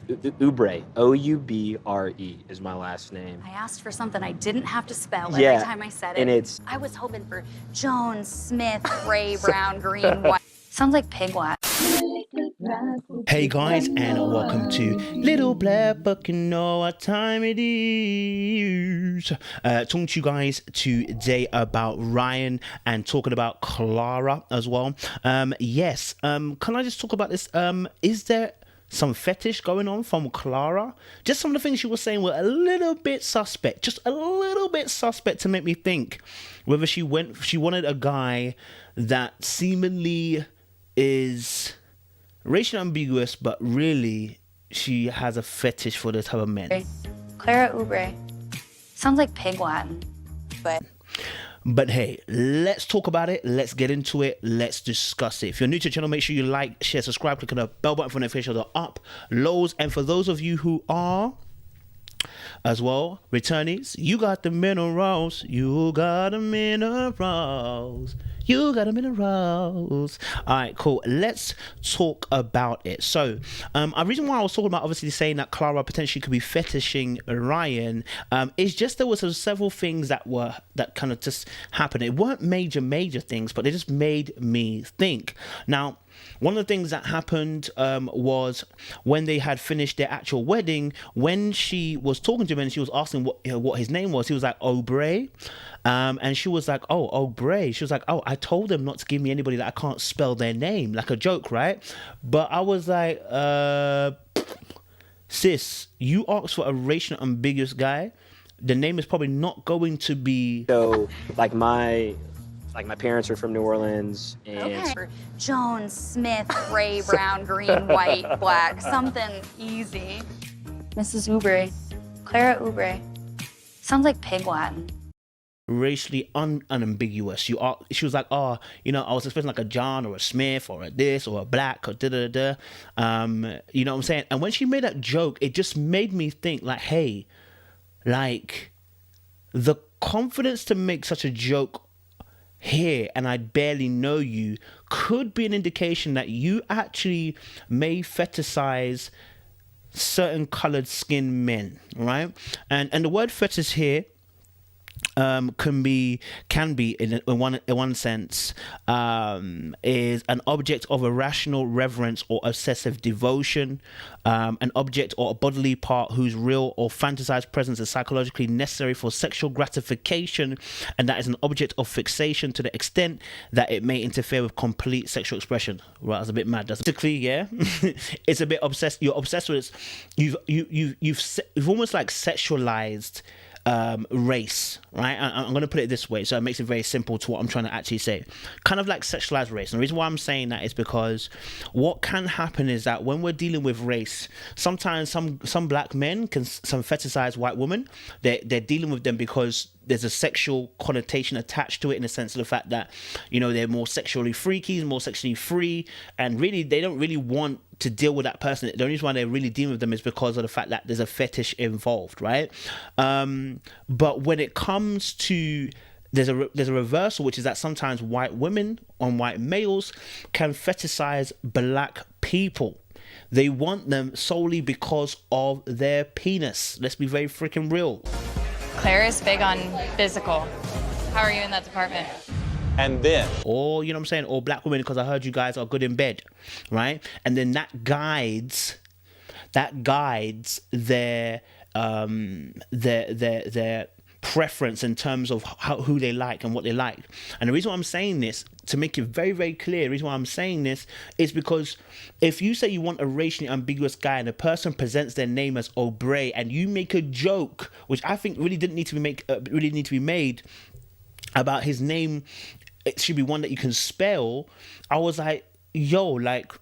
Ubre, Oubre is my last name. I asked for something I didn't have to spell Yeah, every time I said it. and it's I was hoping for Jones, Smith, Gray, Brown, Green, White. Sounds like pig wax. Hey guys, and welcome to Little Black Book. You know what time it is. Talking to you guys today about Ryan and talking about Clara as well. Yes. Can I just talk about this? Is there some fetish going on from Clara? Just some of the things she was saying were a little bit suspect. Just a little bit suspect to make me think whether she wanted a guy that seemingly is racially ambiguous, but really she has a fetish for this type of men. Clara Ubre. Sounds like pig Latin, But hey, let's talk about it. Let's get into it. Let's discuss it. If you're new to the channel, make sure you like, share, subscribe, click on the bell button for notifications of the uploads. And for those of you who are as well returnees, you got the minerals. You got the minerals. You got a minerals. All right, cool. Let's talk about it. So, a reason why I was talking about obviously saying that Clara potentially could be fetishing Ryan is just there was several things that kind of just happened. It weren't major things, but they just made me think. Now, one of the things that happened was when they had finished their actual wedding, when she was talking to him and she was asking what his name was, he was like, Aubrey. And she was like, oh, Aubrey. She was like, oh, I told them not to give me anybody that I can't spell their name, like a joke, right? But I was like, sis, you asked for a racial ambiguous guy. The name is probably not going to be... so like my parents are from New Orleans, and Okay. Jones, Smith, Gray, Brown, Green, White, Black. Something easy. Mrs. Ubre. Clara Ubre. Sounds like pig Latin. racially unambiguous. She was like, oh, you know, I was expecting like a John or a Smith or a this or a Black or da-da-da. You know what I'm saying? And when she made that joke, it just made me think like, hey, like the confidence to make such a joke here and I barely know you could be an indication that you actually may fetishize certain colored skin men, right? And the word fetish here can be in one sense is an object of irrational reverence or obsessive devotion, an object or a bodily part whose real or fantasized presence is psychologically necessary for sexual gratification, and that is an object of fixation to the extent that it may interfere with complete sexual expression. Right, that's a bit mad. That's basically, yeah. It's a bit obsessed. You're obsessed with it. You've almost like sexualized race, right? I'm going to put it this way so it makes it very simple to what I'm trying to actually say. Kind of like sexualized race. And the reason why I'm saying that is because what can happen is that when we're dealing with race, sometimes some black men can some fetishize white women. They're dealing with them because there's a sexual connotation attached to it, in the sense of the fact that, you know, they're more sexually freaky, more sexually free, and really they don't really want to deal with that person. The only reason why they're really dealing with them is because of the fact that there's a fetish involved, right? But when it comes to there's a reversal, which is that sometimes white women on white males can fetishize black people. They want them solely because of their penis. Let's be very freaking real. Clara's big on physical. How are you in that department? And then, Or, you know what I'm saying, or black women because I heard you guys are good in bed, right? And then that guides their preference in terms of who they like and what they like. And the reason why I'm saying this, to make it very, very clear, the reason why I'm saying this is because if you say you want a racially ambiguous guy and a person presents their name as Aubrey and you make a joke, which I think really didn't need to be made about his name, it should be one that you can spell. I was like, yo, like,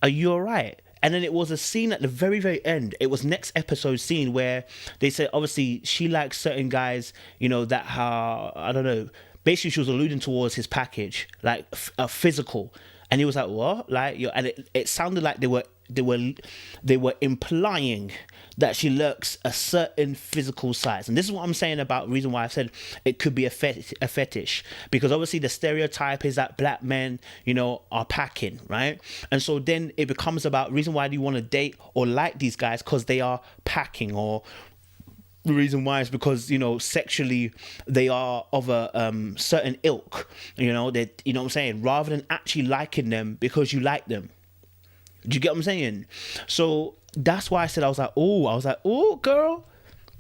are you all right? And then it was a scene at the very, very end. It was next episode scene where they said, obviously, she likes certain guys, you know, that I don't know. Basically, she was alluding towards his package, like a physical. And he was like, what? Like, and it sounded like they were they were implying that she looks a certain physical size. And this is what I'm saying about reason why I said it could be a fetish, because obviously the stereotype is that black men, you know, are packing, right? And so then it becomes about reason why do you want to date or like these guys, because they are packing, or the reason why is because, you know, sexually they are of a certain ilk, you know, that, you know what I'm saying, rather than actually liking them because you like them. Do you get what I'm saying? So that's why I said I was like, oh, girl,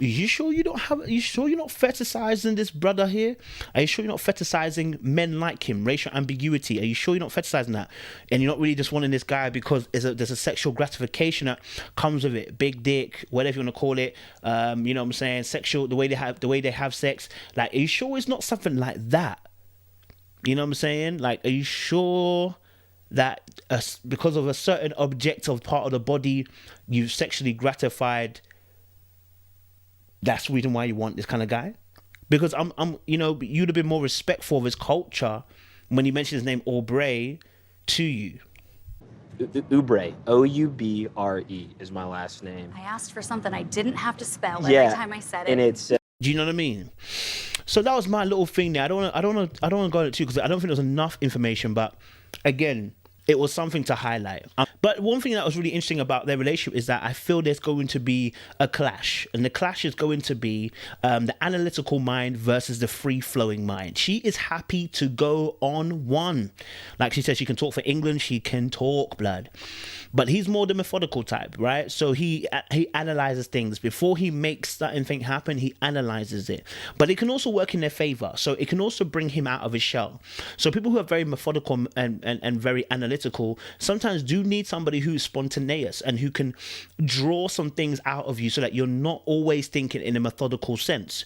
are you sure you're not fetishizing this brother here? Are you sure you're not fetishizing men like him, racial ambiguity? Are you sure you're not fetishizing that? And you're not really just wanting this guy because there's a sexual gratification that comes with it, big dick, whatever you want to call it. You know what I'm saying? Sexual, the way they have sex. Like, are you sure it's not something like that? You know what I'm saying? Like, are you sure that because of a certain objective part of the body you've sexually gratified, that's the reason why you want this kind of guy? Because I'm you know, you'd have been more respectful of his culture when he mentioned his name Aubrey to you. Oubre, O-U-B-R-E is my last name. I asked for something I didn't have to spell every time I said it. And it's Do you know what I mean? So that was my little thing there. I don't want to go into it too, because I don't think there's enough information. But again, it was something to highlight. But one thing that was really interesting about their relationship is that I feel there's going to be a clash. And the clash is going to be the analytical mind versus the free-flowing mind. She is happy to go on one. Like she said, she can talk for England. She can talk blood. But he's more the methodical type, right? So he analyzes things. Before he makes certain thing happen, he analyzes it. But it can also work in their favor. So it can also bring him out of his shell. So people who are very methodical and very analytical sometimes do need somebody who's spontaneous and who can draw some things out of you so that you're not always thinking in a methodical sense.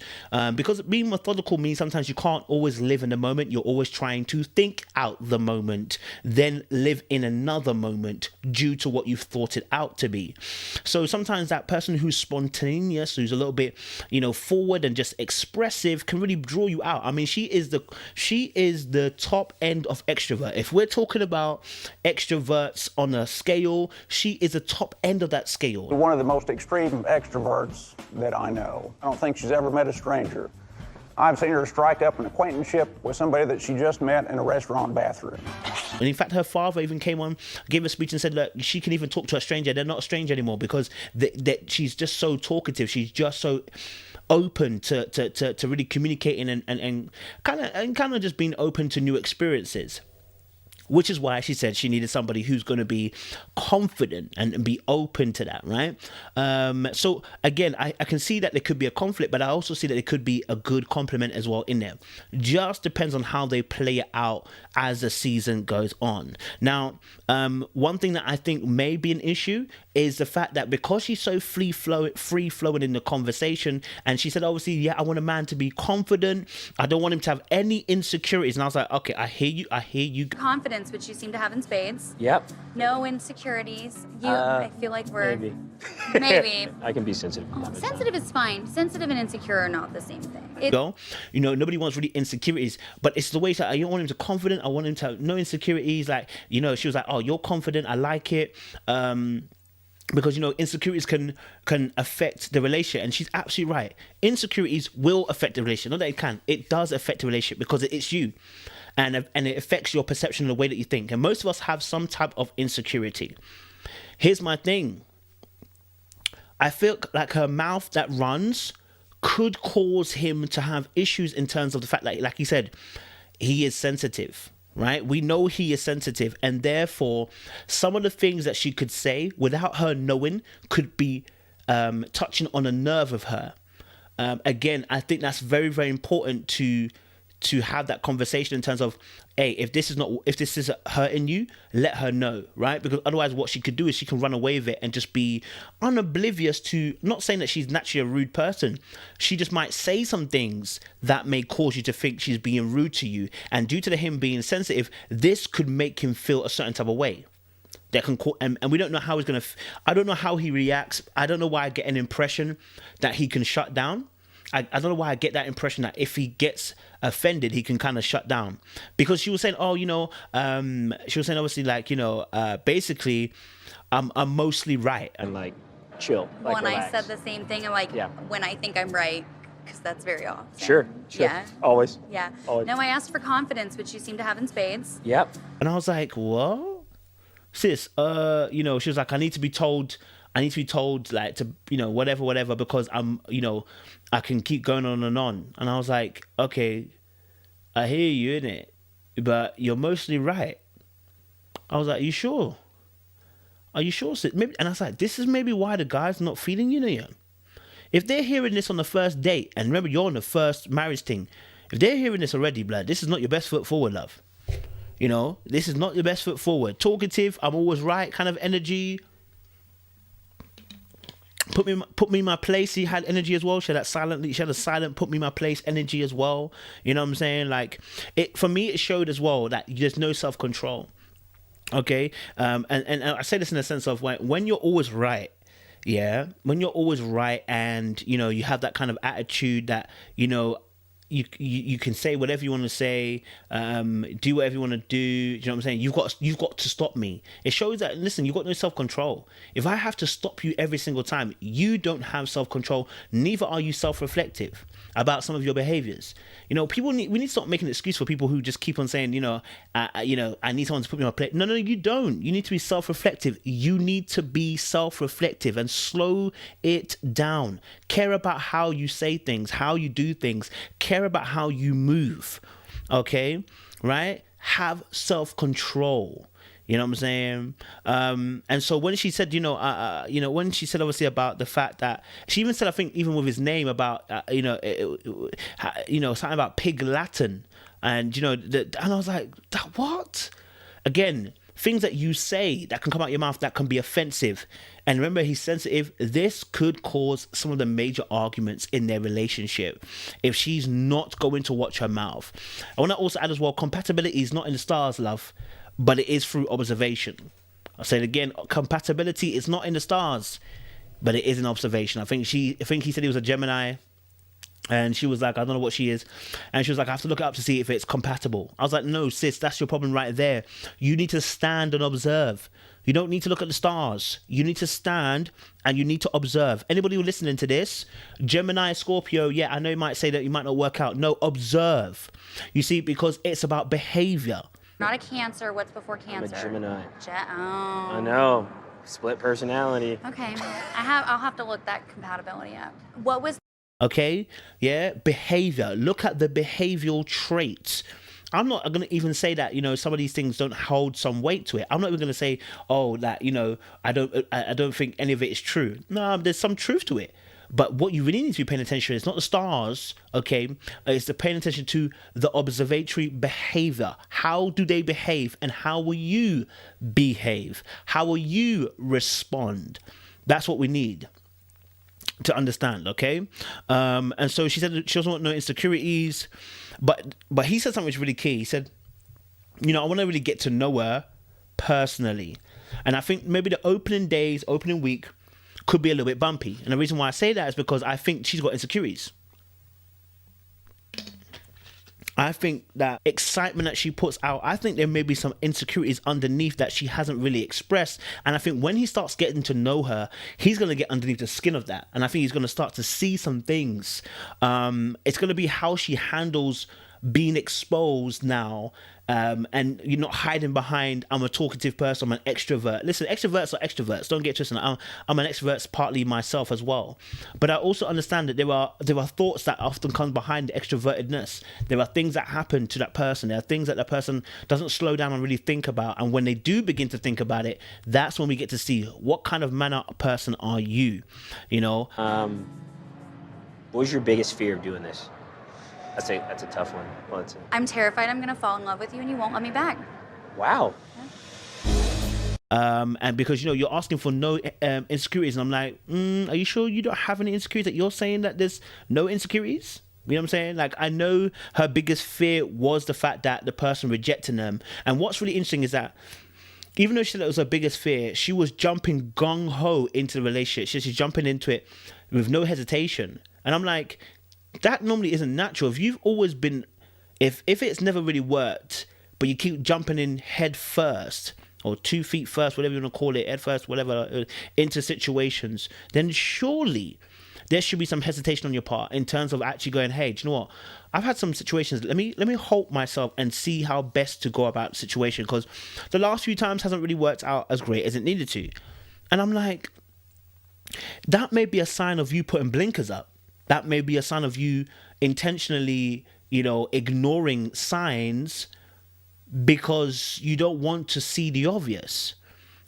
Because being methodical means sometimes you can't always live in the moment. You're always trying to think out the moment, then live in another moment due to what you've thought it out to be. So sometimes that person who's spontaneous, who's a little bit, you know, forward and just expressive, can really draw you out. I mean, she is the top end of extrovert. If we're talking about extroverts on a scale, she is the top end of that scale. One of the most extreme extroverts that I know. I don't think she's ever met a stranger. I've seen her strike up an acquaintanceship with somebody that she just met in a restaurant bathroom. And in fact, her father even came on, gave a speech and said, look, she can even talk to a stranger. They're not a stranger anymore because she's just so talkative. She's just so open to really communicating and kind of just being open to new experiences. Which is why she said she needed somebody who's going to be confident and be open to that, right? So again, I can see that there could be a conflict, but I also see that there could be a good compliment as well in there. Just depends on how they play it out as the season goes on. Now, one thing that I think may be an issue is the fact that because she's so free-flowing in the conversation, and she said, obviously, yeah, I want a man to be confident. I don't want him to have any insecurities. And I was like, okay, I hear you. Confidence, which you seem to have in spades. Yep. No insecurities. I feel like we're... Maybe. I can be sensitive. Sensitive is fine. Sensitive and insecure are not the same thing. You know, nobody wants really insecurities, but it's the way that I don't want him to confident. I want him to have no insecurities. Like, you know, she was like, oh, you're confident. I like it. Because, you know, insecurities can affect the relationship. And she's absolutely right. Insecurities will affect the relationship. Not that it can. It does affect the relationship because it's you. And it affects your perception of the way that you think. And most of us have some type of insecurity. Here's my thing. I feel like her mouth that runs could cause him to have issues in terms of the fact that, like he said, he is sensitive. Right? We know he is sensitive, and therefore some of the things that she could say without her knowing could be touching on a nerve of her. Again, I think that's very, very important to have that conversation in terms of, hey, if this is hurting you, let her know, right? Because otherwise what she could do is she can run away with it and just be unoblivious to, not saying that she's naturally a rude person. She just might say some things that may cause you to think she's being rude to you. And due to him being sensitive, this could make him feel a certain type of way. That can call, and we don't know how he's going to, I don't know how he reacts. I don't know why I get an impression that he can shut down. I don't know why I get that impression that if he gets offended, he can kind of shut down. Because she was saying, oh, you know, she was saying obviously like, you know, basically, I'm mostly right. and like chill. Like, When I relax. said the same thing, I'm like, Yeah. when I think I'm right, because that's very often. Sure. Yeah. Always. Yeah. Always. No, I asked for confidence, which you seem to have in spades. Yep. And I was like, what? Sis, you know, she was like, I need to be told like to, you know, whatever, because I'm, you know, I can keep going on. And I was like, okay, I hear you, innit? But you're mostly right. I was like, you sure? Are you sure, sis? Maybe, and I was like, this is maybe why the guy's not feeling you, know. If they're hearing this on the first date, and remember, you're on the first marriage thing, if they're hearing this already, blood, this is not your best foot forward, love. You know, this is not your best foot forward. Talkative, I'm always right kind of energy. Put me in my place. He had energy as well. She had a silent put me in my place energy as well. You know what I'm saying? Like, it for me, it showed as well that there's no self-control. Okay, and I say this in the sense of when you're always right. Yeah, when you're always right, and you know you have that kind of attitude that you know you can say whatever you want to say, do whatever you want to do. You know what I'm saying? You've got to stop me. It shows that, listen, you've got no self-control. If I have to stop you every single time, you don't have self-control. Neither are you self-reflective about some of your behaviors. You know, we need to stop making an excuse for people who just keep on saying, I need someone to put me on a plate. No, you don't. You need to be self-reflective. You need to be self-reflective and slow it down. Care about how you say things, how you do things. Care about how you move. Okay? Right? Have self-control. You know what I'm saying? And so when she said, when she said obviously about the fact that she even said, I think even with his name about, something about pig Latin, and and I was like, that what? Again, things that you say that can come out your mouth that can be offensive. And remember, he's sensitive. This could cause some of the major arguments in their relationship if she's not going to watch her mouth. I want to also add as well, compatibility is not in the stars, love, but it is through observation. I'll say it again, compatibility is not in the stars, but it is an observation. I think he said he was a Gemini, and she was like, I don't know what she is. And she was like, I have to look it up to see if it's compatible. I was like, no, sis, that's your problem right there. You need to stand and observe. You don't need to look at the stars. You need to stand and you need to observe. Anybody who's listening to this, Gemini, Scorpio, yeah, I know you might say that you might not work out. No, observe. You see, because it's about behavior. Not a Cancer. What's before Cancer? I'm a Gemini. Oh. I know. Split personality. Okay. I'll have to look that compatibility up. What was... Okay, yeah, behavior. Look at the behavioral traits. I'm not going to even say that, some of these things don't hold some weight to it. I'm not even going to say, that, I don't think any of it is true. No, there's some truth to it. But what you really need to be paying attention to is not the stars, okay? It's the paying attention to the observatory behavior. How do they behave and how will you behave? How will you respond? That's what we need to understand, okay? And so she said she doesn't want no insecurities, but he said something which is really key. He said, I want to really get to know her personally. And I think maybe the opening week could be a little bit bumpy. And the reason why I say that is because I think she's got insecurities. I think that excitement that she puts out, I think there may be some insecurities underneath that she hasn't really expressed. And I think when he starts getting to know her, he's going to get underneath the skin of that. And I think he's going to start to see some things. It's going to be how she handles being exposed now, and you're not hiding behind, I'm a talkative person, I'm an extrovert. Listen, extroverts are extroverts. Don't get twisted. I'm an extrovert partly myself as well. But I also understand that there are thoughts that often come behind the extrovertedness. There are things that happen to that person. There are things that the person doesn't slow down and really think about. And when they do begin to think about it, that's when we get to see what kind of manner person are you, What was your biggest fear of doing this? That's a tough one. Well, I'm terrified I'm going to fall in love with you and you won't let me back. Wow. And because, you're asking for no insecurities. And I'm like, are you sure you don't have any insecurities, that you're saying that there's no insecurities? You know what I'm saying? Like, I know her biggest fear was the fact that the person rejecting them. And what's really interesting is that even though she said that was her biggest fear, she was jumping gung-ho into the relationship. She's jumping into it with no hesitation. And I'm like, that normally isn't natural. If you've always been, if it's never really worked, but you keep jumping in head first, or 2 feet first, whatever you want to call it, head first, whatever, into situations, then surely there should be some hesitation on your part in terms of actually going, hey, do you know what? I've had some situations. Let me hold myself and see how best to go about the situation, because the last few times hasn't really worked out as great as it needed to. And I'm like, that may be a sign of you putting blinkers up. That may be a sign of you intentionally, ignoring signs because you don't want to see the obvious.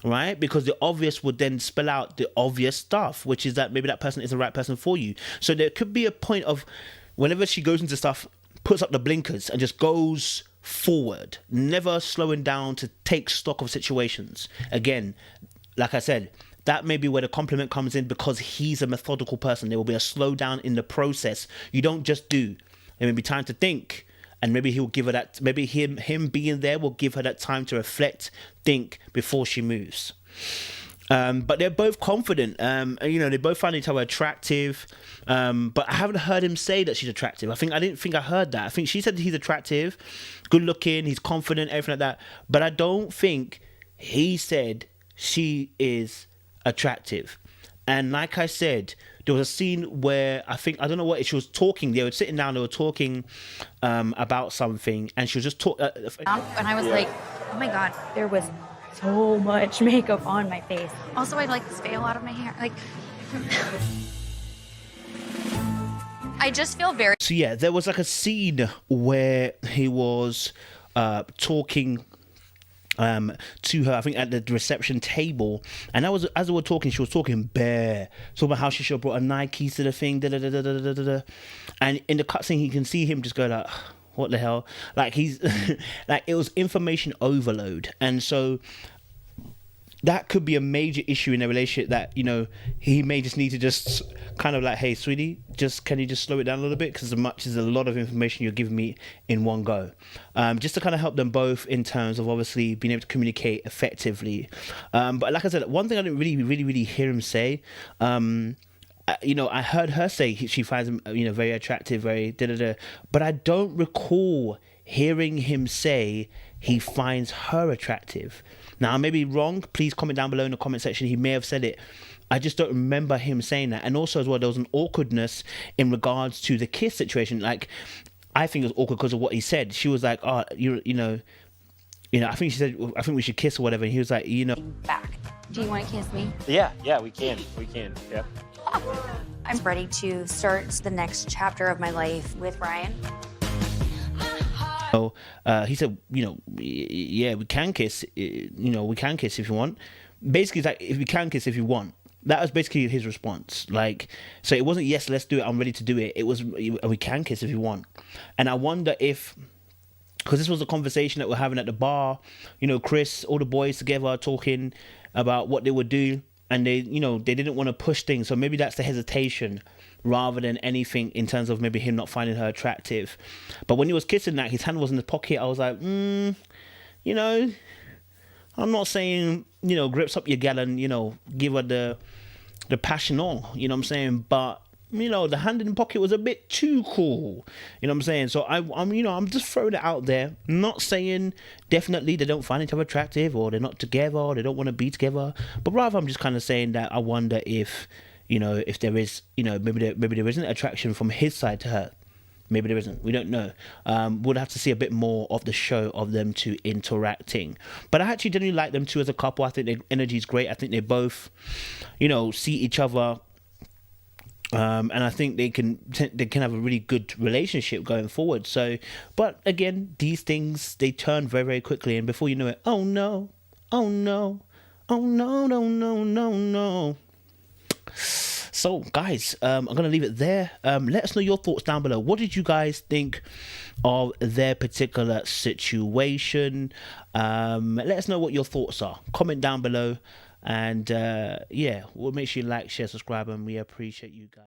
Right? Because the obvious would then spell out the obvious stuff, which is that maybe that person isn't the right person for you. So there could be a point of whenever she goes into stuff, puts up the blinkers and just goes forward, never slowing down to take stock of situations. Again, like I said, that may be where the compliment comes in, because he's a methodical person. There will be a slowdown in the process. You don't just do. There may be time to think. And maybe he'll give her that, maybe him being there will give her that time to reflect, think before she moves. But they're both confident. They both find each other attractive. But I haven't heard him say that she's attractive. I didn't think I heard that. I think she said he's attractive, good looking, he's confident, everything like that. But I don't think he said she is attractive. And like I said, there was a scene where I don't know what, she was talking. They were sitting down, they were talking about something, and she was just talking. And I was like, oh my God, there was so much makeup on my face. Also, I'd like this veil out of my hair. Like, I just feel very. So yeah, there was like a scene where he was talking to her, I think at the reception table, and that was, as they were talking, she was talking bare, talking about how she should have brought a Nikes to the thing, and in the cutscene you can see him just go like, what the hell, like he's like, it was information overload. And so that could be a major issue in a relationship, that he may just need to just kind of like, hey sweetie, can you just slow it down a little bit, because as much as a lot of information you're giving me in one go, just to kind of help them both in terms of obviously being able to communicate effectively. But like I said, one thing I didn't really hear him say, I heard her say she finds him very attractive, very but I don't recall hearing him say he finds her attractive. Now, I may be wrong. Please comment down below in the comment section. He may have said it. I just don't remember him saying that. And also as well, there was an awkwardness in regards to the kiss situation. Like, I think it was awkward because of what he said. She was like, oh, I think she said, I think we should kiss or whatever. And he was like, back. Do you want to kiss me? Yeah, we can. Yeah. I'm ready to start the next chapter of my life with Ryan. So he said, yeah, we can kiss. We can kiss if you want. Basically, it's like, if we can kiss if you want. That was basically his response. Like, so it wasn't, yes, let's do it, I'm ready to do it. It was, we can kiss if you want. And I wonder if, because this was a conversation that we're having at the bar, Chris, all the boys together talking about what they would do. And they didn't want to push things. So maybe that's the hesitation rather than anything in terms of maybe him not finding her attractive. But when he was kissing that, his hand was in his pocket. I was like, I'm not saying, grips up your gal and, give her the passion on, you know what I'm saying? But, the hand in the pocket was a bit too cool, you know what I'm saying? So I'm just throwing it out there. Not saying definitely they don't find each other attractive, or they're not together, or they don't want to be together. But rather, I'm just kind of saying that I wonder if, if there is, maybe there isn't attraction from his side to her. Maybe there isn't. We don't know. We'll have to see a bit more of the show of them two interacting. But I actually generally like them two as a couple. I think their energy is great. I think they both, see each other. And I think they can have a really good relationship going forward. So, but again, these things, they turn very, very quickly. And before you know it, oh no. So guys, I'm going to leave it there. Let us know your thoughts down below. What did you guys think of their particular situation? Let us know what your thoughts are. Comment down below. And we'll make sure you like, share, subscribe, and we appreciate you guys.